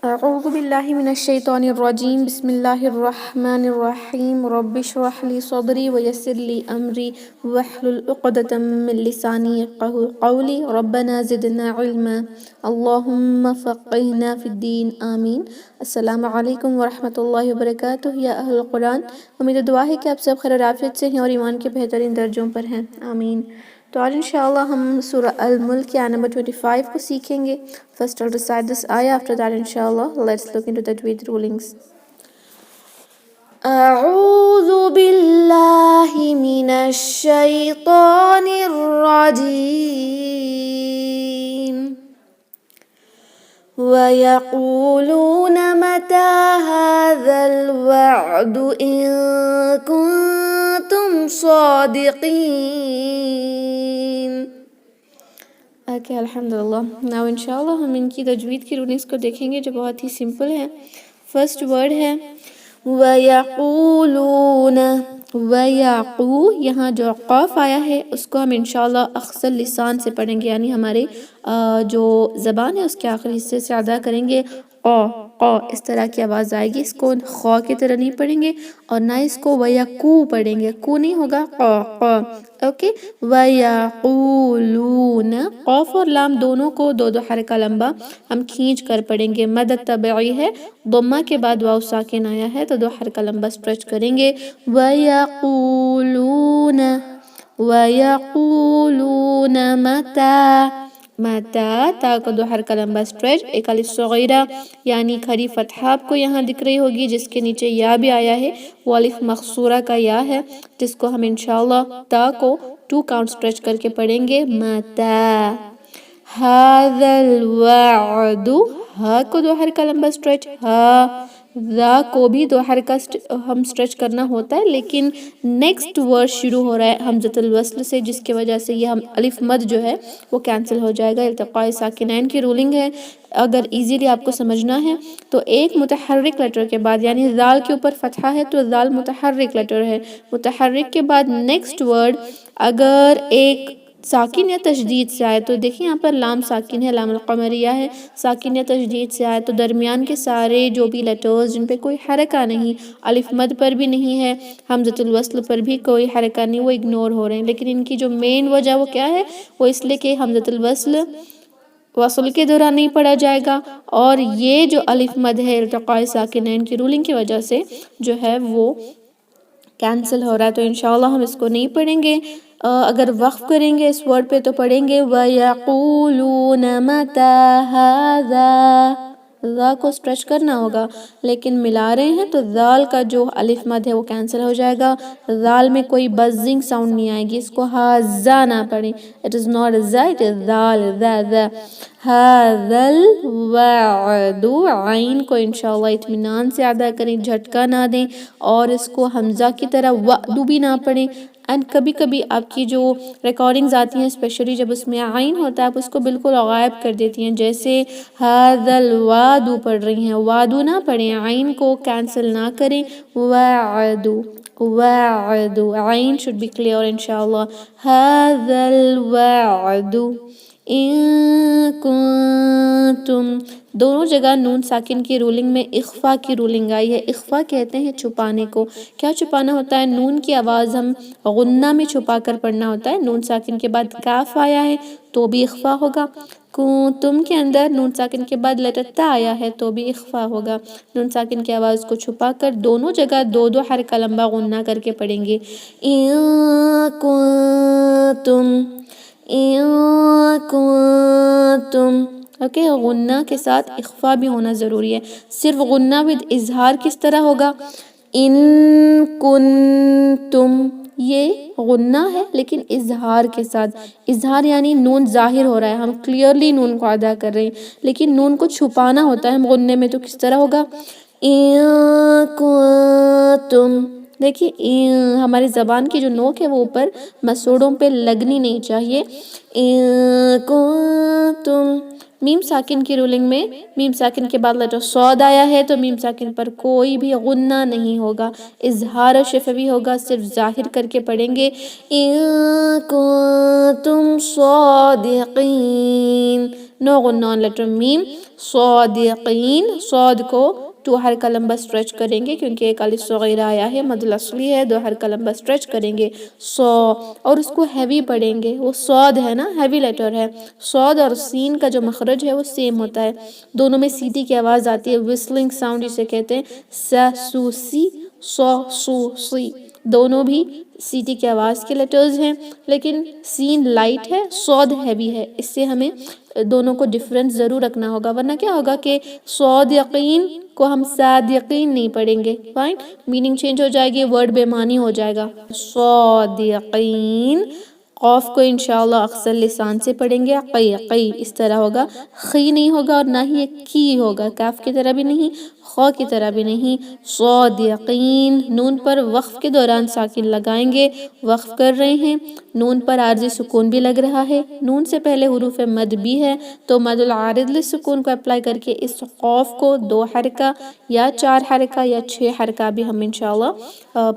اعوذ باللہ من الشیطان الرجیم بسم اللہ الرحمن الرحیم رب اشرح لی صدری ویسر لی امری واحلل عقدۃ من لسانی یفقہوا قولی ربنا زدنا علما اللہم فقہنا فی الدین آمین۔ السلام علیکم ورحمۃ اللہ وبرکاتہ یا اہل القرآن، امید و دعا ہے کہ آپ سب خیر و عافیت سے ہیں اور ایمان کے بہترین درجوں پر ہیں، آمین۔ تو آج انشاءاللہ ہم سورہ الملک کی آیت نمبر 25 کو سیکھیں گے۔ First I'll recite this ayah, after that inshallah let's look into the Tajweed rulings. أعوذ بالله من الشيطان الرجيم ويقولون متى هذا الوعد إن كنتم صادقين۔ اوکے الحمدللہ۔ ناؤ انشاءاللہ ہم ان کی تجوید کی رولنگس کو دیکھیں گے جو بہت ہی سمپل ہے۔ فرسٹ ورڈ ہے وَيَقُولُونَ، وَيَقُو، یہاں جو قاف آیا ہے اس کو ہم انشاءاللہ اخصر لسان سے پڑھیں گے، یعنی ہمارے جو زبان ہے اس کے آخری حصے سے ادا کریں گے۔ قا قا اس طرح کی آواز آئے گی، اس کو خا کی طرح نہیں پڑھیں گے اور نہ اس کو وَيَقُو پڑھیں گے، کو نہیں ہوگا، قا قا۔ اوکے، وَيَقُولُونَ، قاف اور لام دونوں کو دو دو حرکہ لمبا ہم کھینچ کر پڑھیں گے۔ مد طبعی ہے، ضمہ کے بعد واو ساکن آیا ہے تو دو حرکہ لمبا سٹریچ کریں گے۔ وَيَقُولُونَ، وَيَقُولُونَ مَتَى، مَتَى، تا کو دو حرکہ لمبا سٹریچ، ایک الف صغیرہ یعنی کھڑی فتحہ آپ کو یہاں دکھ رہی ہوگی جس کے نیچے یا بھی آیا ہے، وہ الف مقصورہ کا یا ہے جس کو ہم انشاءاللہ تا کو 2 کاؤنٹ سٹریچ کر کے پڑھیں گے۔ مَتَى هَذَا الْوَعْدُ، ہا کو دو حرکہ لمبا سٹریچ، ہا، ذا کو بھی دو حرکہ ہم سٹریچ کرنا ہوتا ہے لیکن نیکسٹ ورڈ شروع ہو رہا ہے حمزۃ الوصل سے جس کی وجہ سے یہ ہم الف مد جو ہے وہ کینسل ہو جائے گا۔ التقاء ساکنین کی رولنگ ہے، اگر ایزیلی آپ کو سمجھنا ہے تو ایک متحرک لیٹر کے بعد، یعنی ذال کے اوپر فتحہ ہے تو ذال متحرک لیٹر ہے، متحرک کے بعد نیکسٹ ورڈ اگر ایک ساکن یا تشدید سے آئے تو دیکھیں یہاں پر لام ساکن ہے، لام القمریہ ہے، ساکن یا تشدید سے آئے تو درمیان کے سارے جو بھی لیٹرز جن پہ کوئی حرکہ نہیں، الف مد پر بھی نہیں ہے، حمزۃ الوصل پر بھی کوئی حرکہ نہیں، وہ اگنور ہو رہے ہیں، لیکن ان کی جو مین وجہ وہ کیا ہے، وہ اس لیے کہ حمزۃ الوصل وصل کے دوران نہیں پڑھا جائے گا اور یہ جو الف مد ہے التقاء ساکنین کی رولنگ کی وجہ سے جو ہے وہ کینسل ہو رہا ہے، تو انشاءاللہ ہم اس کو نہیں پڑھیں گے۔ اگر وقف کریں گے اس ورڈ پہ تو پڑھیں گے وَيَقُولُونَ مَتَى هَذَا، ذا کو سٹریچ کرنا ہوگا لیکن ملا رہے ہیں تو ذال کا جو الف مد ہے وہ کینسل ہو جائے گا، ذال میں کوئی بزنگ ساؤنڈ نہیں آئے گی، اس کو ہازا نہ پڑھیں، it is not the, it is ذال، ذا ذا۔ هَذَا الْوَعْدُ، عین کو انشاءاللہ اطمینان سے ادا کریں، جھٹکا نہ دیں اور اس کو حمزہ کی طرح وعدو بھی نہ پڑھیں۔ اینڈ کبھی کبھی آپ کی جو ریکارڈنگز آتی ہیں اسپیشلی جب اس میں عین ہوتا ہے آپ اس کو بالکل غائب کر دیتی ہیں، جیسے هَذَا الْوَعْدُ پڑھ رہی ہیں، وعدو نہ پڑھیں، عین کو کینسل نہ کریں، وعدو وعدو، عین should be clear انشاءاللہ۔ هَذَا الْوَعْدُ إِن كُنتم، دونوں جگہ نون ساکن کی رولنگ میں اخفا کی رولنگ آئی ہے۔ اخفا کہتے ہیں چھپانے کو، کیا چھپانا ہوتا ہے، نون کی آواز ہم غنہ میں چھپا کر پڑھنا ہوتا ہے، نون ساکن کے بعد کاف آیا ہے تو بھی اخفا ہوگا، تم کے اندر نون ساکن کے بعد لیٹر تا آیا ہے تو بھی اخفا ہوگا، نون ساکن کی آواز کو چھپا کر دونوں جگہ دو دو حرکہ لمبا غنہ کر کے پڑھیں گے۔ إِن كُنتم، إِن كُنتم، اوکے، غنہ کے ساتھ اخفا بھی ہونا ضروری ہے۔ صرف غنہ ود اظہار کس طرح ہوگا، ان کنتم، یہ غنہ ہے لیکن اظہار کے ساتھ، اظہار یعنی نون ظاہر ہو رہا ہے، ہم کلیئرلی نون کو ادا کر رہے ہیں لیکن نون کو چھپانا ہوتا ہے ہم غنے میں، تو کس طرح ہوگا، ان کنتم، دیکھیے ہماری زبان کی جو نوک ہے وہ اوپر مسوڑوں پہ لگنی نہیں چاہیے. کنتم میم ساکن کی رولنگ میں میم ساکن کے بعد لیٹر صاد آیا ہے تو میم ساکن پر کوئی بھی غنہ نہیں ہوگا، اظہار شفوی ہوگا، صرف ظاہر کر کے پڑھیں گے. ان کنتم صادقین، نو غنہ آن لیٹر میم. صادقین، صاد کو 2 حرکہ لمبا اسٹریچ کریں گے کیونکہ ایک الف صغیرہ آیا ہے، مد الاصلی ہے، 2 حرکہ لمبا اسٹریچ کریں گے. اور اس کو ہیوی پڑھیں گے، وہ صاد ہے نا، ہیوی لیٹر ہے. صاد اور سین کا جو مخرج ہے وہ سیم ہوتا ہے، دونوں میں سیٹی کی آواز آتی ہے، وسلنگ ساؤنڈ جسے کہتے ہیں. س سو سی، سو سو سی، دونوں بھی سیٹی کی آواز کے لیٹرز ہیں، لیکن سین لائٹ ہے، صاد ہیوی ہے. اس سے ہمیں دونوں کو ڈفرنس ضرور رکھنا ہوگا، ورنہ کیا ہوگا کہ صادقین کو ہم صادقین نہیں پڑھیں گے. فائن، میننگ چینج ہو جائے گی، ورڈ بے معنی ہو جائے گا. صادقین، قاف کو انشاءاللہ اکثر لسان سے پڑھیں گے، قی قی اس طرح ہوگا، خی نہیں ہوگا اور نہ ہی ایک کی ہوگا، کاف کی طرح بھی نہیں، خا کی طرح بھی نہیں. صادقین، نون پر وقف کے دوران ساکن لگائیں گے، وقف کر رہے ہیں. نون پر عارضی سکون بھی لگ رہا ہے، نون سے پہلے حروف مد بھی ہے تو مد العارض للسکون کو اپلائی کر کے اس قاف کو 2 حرکہ یا 4 حرکہ یا 6 حرکہ بھی ہم انشاءاللہ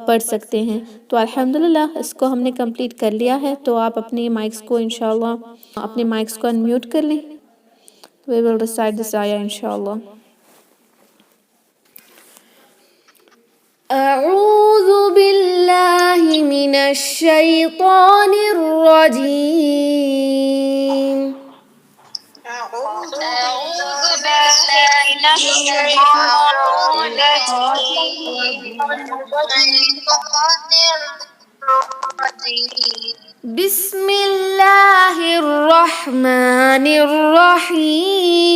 پڑھ سکتے ہیں. تو الحمدللہ اس کو ہم نے کمپلیٹ کر لیا ہے. تو آپ اپنے مائکس کو انشاءاللہ اپنے مائکس کو انمیوٹ کر لیں. We will recite this ayah inshallah. أعوذ بالله من الشيطان الرجيم. أعوذ بالله من الشيطان الرجيم. بسم الله الرحمن الرحيم.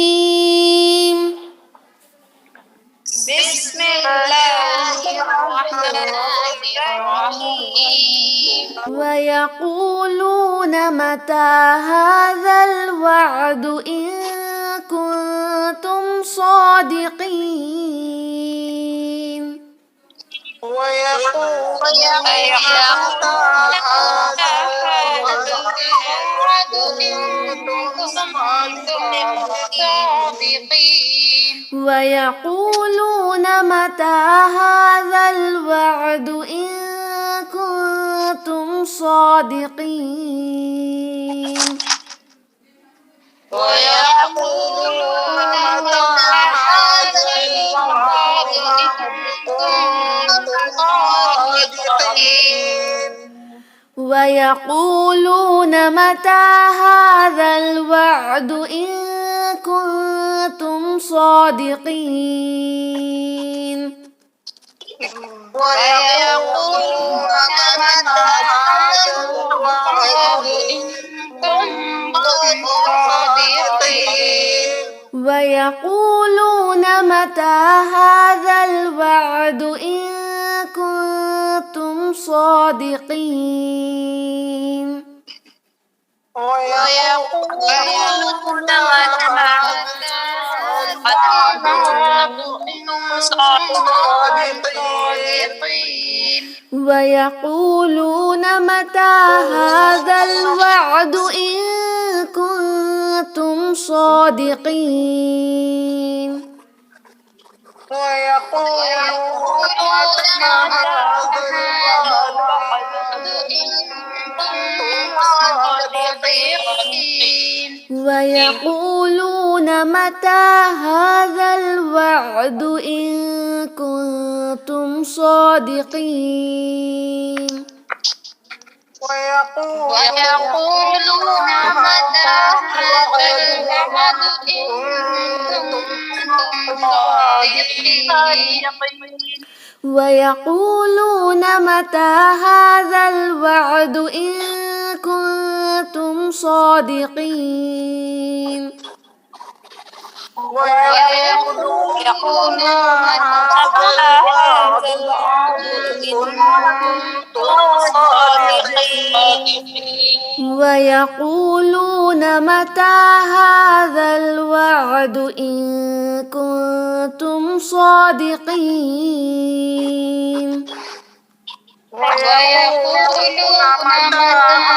بسم الله الرحمن الرحيم. ويقولون متى هذا الوعد إن كنتم صادقين. ويقولون متى هذا الوعد إن كنتم صادقين. ويقولون متى هذا الوعد إن كنتم صادقين. ويقولون متى هذا الوعد إن كنتم صادقين. ويقولون متى هذا الوعد إن كنتم صادقين. ويقولون متى هذا الوعد إن كنتم صادقين. ويقولون متى هذا الوعد إن كنتم صادقين. ويقولون متى هذا الوعد إن كنتم صادقين. ويقولون متى هذا الوعد إن كنتم صادقين. ويقولون متى هذا الوعد إن كنتم صادقين. ويقولون متى هذا الوعد إن كنتم صادقين. ويقولون متى هذا الوعد إن كنتم صادقين. ويقولون متى هذا الوعد إن كنتم صادقين. ويقولون متى هذا الوعد إن كنتم صادقين. ويقولون متى هذا الوعد إن كنتم صادقين. ويقولون متى هذا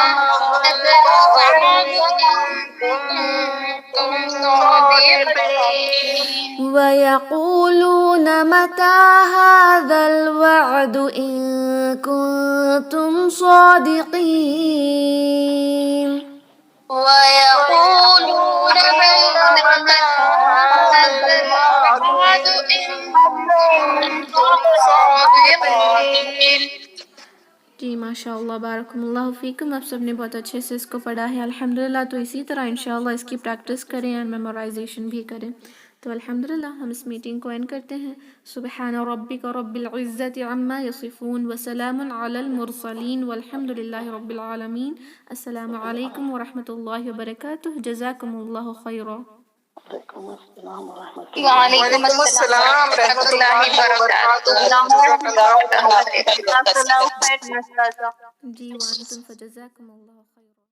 الوعد إن كنتم صادقين ويقولون متى هذا الوعد إن كنتم صادقين ويقولون متى هذا الوعد إن كنتم صادقين جی ماشاء اللہ بارکم اللہ فیکم. آپ سب نے بہت اچھے سے اس کو پڑھا ہے الحمدللہ. تو اسی طرح انشاءاللہ اس کی پریکٹس کریں اور میمورائزیشن بھی کریں. تو الحمدللہ ہم اس میٹنگ کو اینڈ کرتے ہیں. سبحان ربک رب العزت عما یصفون وسلام علی المرسلین والحمدللہ رب العالمین. السلام علیکم ورحمۃ اللہ وبرکاتہ. جزاکم اللہ خیرا. وعلیکم السلام ورحمۃ اللہ وبرکاتہ. جی وانتم فجزاکم اللہ.